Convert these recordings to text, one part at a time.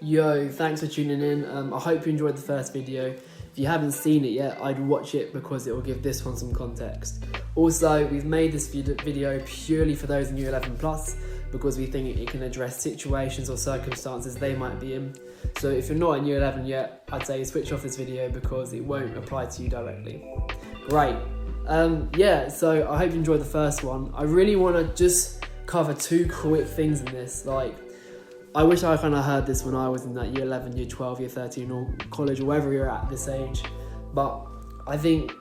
Yo, thanks for tuning in. I hope you enjoyed the first video. If you haven't seen it yet, I'd watch it because it will give this one some context. Also, we've made this video purely for those in year 11 plus because we think it can address situations or circumstances they might be in. So if you're not in year 11 yet, I'd say switch off this video because it won't apply to you directly. Great. So I hope you enjoyed the first one. I really want to just cover two quick things in this. I wish I kind of heard this when I was in that year 11, year 12, year 13 or college or wherever you're at this age. But I think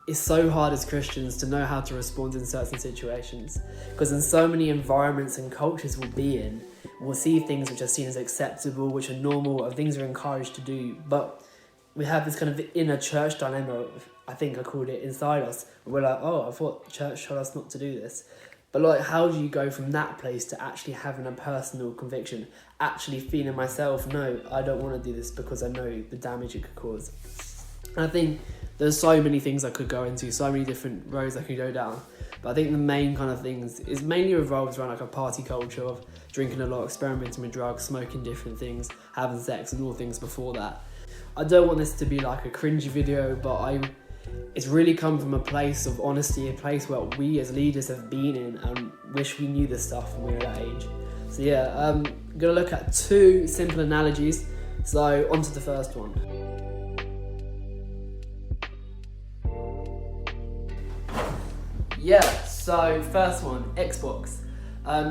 it's so hard as Christians to know how to respond in certain situations, because in so many environments and cultures we'll be in, we'll see things which are seen as acceptable, which are normal, or things we're encouraged to do. But we have this kind of inner church dilemma, I think I called it, inside us. We're like, oh, I thought church told us not to do this. But how do you go from that place to actually having a personal conviction, actually feeling myself, no, I don't want to do this because I know the damage it could cause. And I think there's so many things I could go into, so many different roads I could go down. But I think the main kind of things is mainly revolves around a party culture of drinking a lot, experimenting with drugs, smoking different things, having sex and all things before that. I don't want this to be a cringy video, but it's really come from a place of honesty, a place where we as leaders have been in and wish we knew this stuff when we were that age. So I'm going to look at two simple analogies. So on to the first one. So first one, Xbox.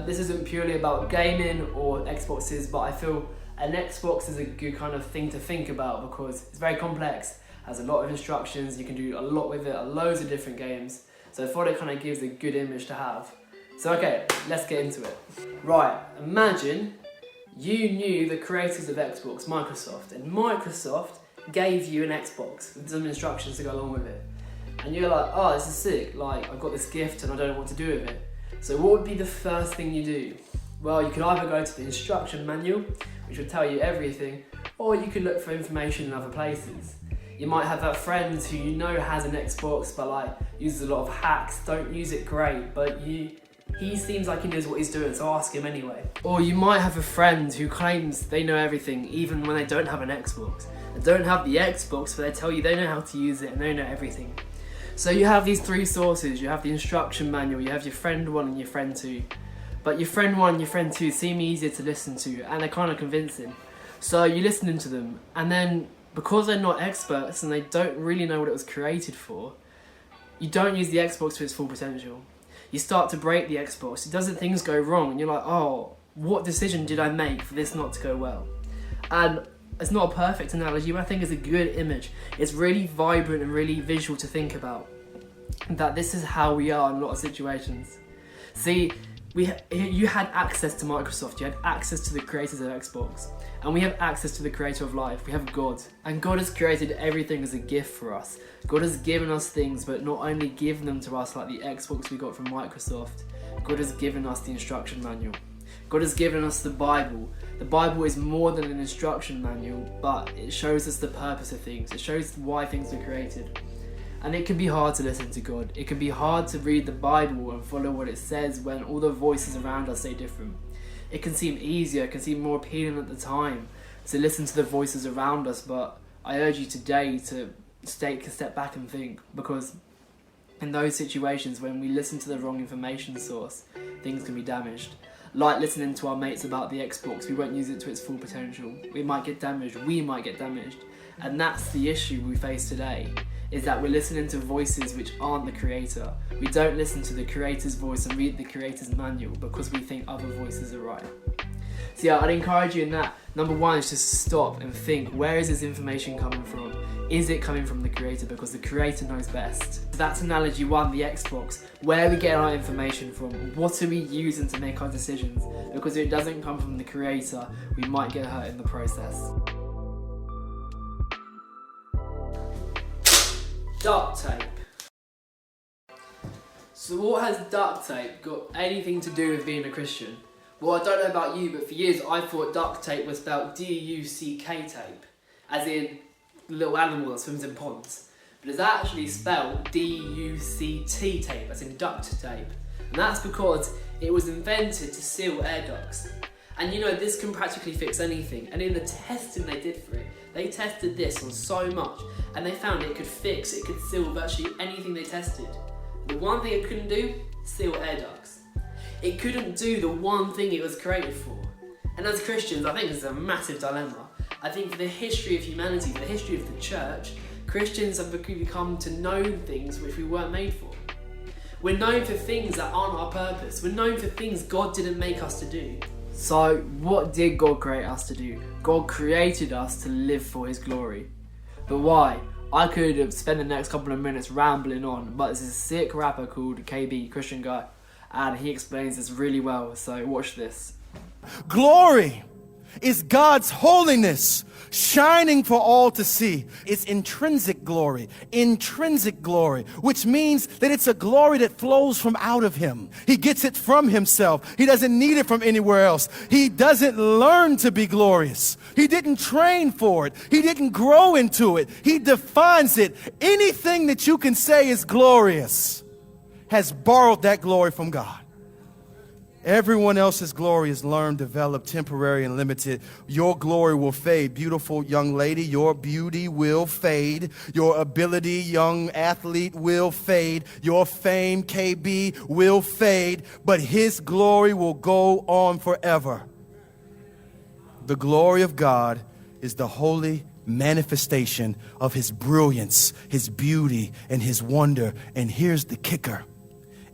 This isn't purely about gaming or Xboxes, but I feel an Xbox is a good kind of thing to think about because it's very complex. Has a lot of instructions, you can do a lot with it, loads of different games. So I thought it kind of gives a good image to have. So okay, let's get into it. Right, imagine you knew the creators of Xbox, Microsoft, and Microsoft gave you an Xbox with some instructions to go along with it. And you're like, oh, this is sick, I've got this gift and I don't know what to do with it. So what would be the first thing you do? Well, you could either go to the instruction manual, which will tell you everything, or you could look for information in other places. You might have that friend who you know has an Xbox but uses a lot of hacks, don't use it great, but he seems like he knows what he's doing, so ask him anyway. Or you might have a friend who claims they know everything even when they don't have an Xbox. They don't have the Xbox, but they tell you they know how to use it and they know everything. So you have these three sources. You have the instruction manual, you have your friend 1 and your friend 2. But your friend 1 and your friend 2 seem easier to listen to and they're kind of convincing. So you're listening to them, and then because they're not experts and they don't really know what it was created for, you don't use the Xbox to its full potential. You start to break the Xbox. Doesn't things go wrong? And you're like, oh, what decision did I make for this not to go well? And it's not a perfect analogy, but I think it's a good image. It's really vibrant and really visual to think about. That this is how we are in a lot of situations. See, you had access to Microsoft, you had access to the creators of Xbox, and we have access to the creator of life. We have God, and God has created everything as a gift for us. God has given us things, but not only given them to us like the Xbox we got from Microsoft. God has given us the instruction manual. God has given us the Bible. The Bible is more than an instruction manual, but it shows us the purpose of things. It shows why things were created. And it can be hard to listen to God. It can be hard to read the Bible and follow what it says when all the voices around us say different. It can seem easier, it can seem more appealing at the time to listen to the voices around us, but I urge you today to take a step back and think, because in those situations when we listen to the wrong information source, things can be damaged. Like listening to our mates about the Xbox, we won't use it to its full potential. We might get damaged, we might get damaged. And that's the issue we face today, is that we're listening to voices which aren't the creator. We don't listen to the creator's voice and read the creator's manual because we think other voices are right. So I'd encourage you in that. Number 1 is just stop and think, where is this information coming from? Is it coming from the creator? Because the creator knows best. So that's analogy 1, the Xbox. Where are we getting our information from? What are we using to make our decisions? Because if it doesn't come from the creator, we might get hurt in the process. Duct tape. So what has duct tape got anything to do with being a Christian? Well, I don't know about you, but for years I thought duct tape was spelled D-U-C-K tape, as in the little animal that swims in ponds. But it's actually spelled D-U-C-T tape, as in duct tape. And that's because it was invented to seal air ducts. And you know, this can practically fix anything. And in the testing they did for it, they tested this on so much, and they found it could fix, it could seal virtually anything they tested. The one thing it couldn't do, seal air ducts. It couldn't do the one thing it was created for. And as Christians, I think this is a massive dilemma. I think for the history of humanity, for the history of the church, Christians have become to know things which we weren't made for. We're known for things that aren't our purpose. We're known for things God didn't make us to do. So, what did God create us to do? God created us to live for His glory. But why? I could have spent the next couple of minutes rambling on, but there's a sick rapper called KB, Christian guy, and he explains this really well, so watch this. Glory is God's holiness shining for all to see. It's intrinsic glory, which means that it's a glory that flows from out of Him. He gets it from Himself. He doesn't need it from anywhere else. He doesn't learn to be glorious. He didn't train for it. He didn't grow into it. He defines it. Anything that you can say is glorious has borrowed that glory from God. Everyone else's glory is learned, developed, temporary, and limited. Your glory will fade. Beautiful young lady, your beauty will fade. Your ability, young athlete, will fade. Your fame, KB, will fade. But His glory will go on forever. The glory of God is the holy manifestation of His brilliance, His beauty, and His wonder. And here's the kicker.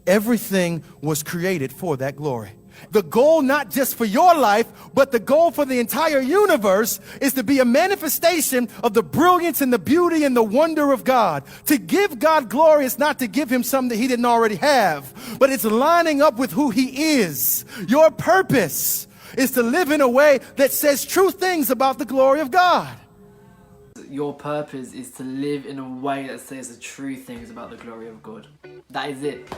Everything was created for that glory. The goal, not just for your life, but the goal for the entire universe, is to be a manifestation of the brilliance and the beauty and the wonder of God. To give God glory is not to give Him something that He didn't already have, but it's lining up with who He is. Your purpose is to live in a way that says true things about the glory of God. Your purpose is to live in a way that says the true things about the glory of God. That is it.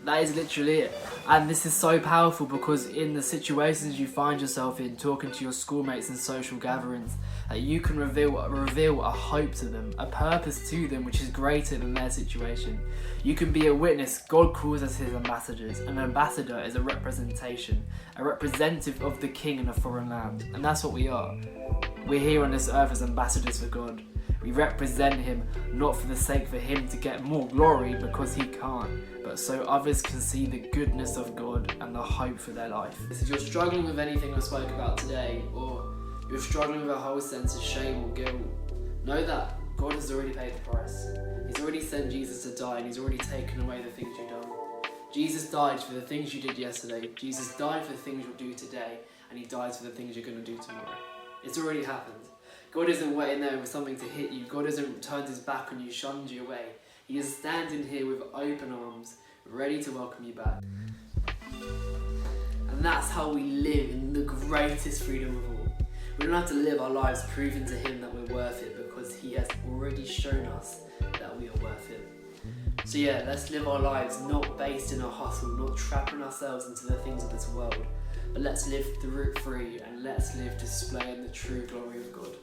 That is literally it. And this is so powerful because in the situations you find yourself in, talking to your schoolmates and social gatherings, you can reveal a hope to them, a purpose to them which is greater than their situation. You can be a witness. God calls us His ambassadors. An ambassador is a representation, a representative of the King in a foreign land. And that's what we are. We're here on this earth as ambassadors for God. We represent Him not for the sake for Him to get more glory because He can't, but so others can see the goodness of God and the hope for their life. If you're struggling with anything I spoke about today, or you're struggling with a whole sense of shame or guilt, know that God has already paid the price. He's already sent Jesus to die, and He's already taken away the things you've done. Jesus died for the things you did yesterday. Jesus died for the things you'll do today, and He dies for the things you're going to do tomorrow. It's already happened. God isn't waiting there with something to hit you. God hasn't turned His back on you, shunned you away. He is standing here with open arms, ready to welcome you back. And that's how we live in the greatest freedom of all. We don't have to live our lives proving to Him that we're worth it, because He has already shown us that we are worth it. So yeah, let's live our lives not based in a hustle, not trapping ourselves into the things of this world, but let's live free and let's live displaying the true glory of God.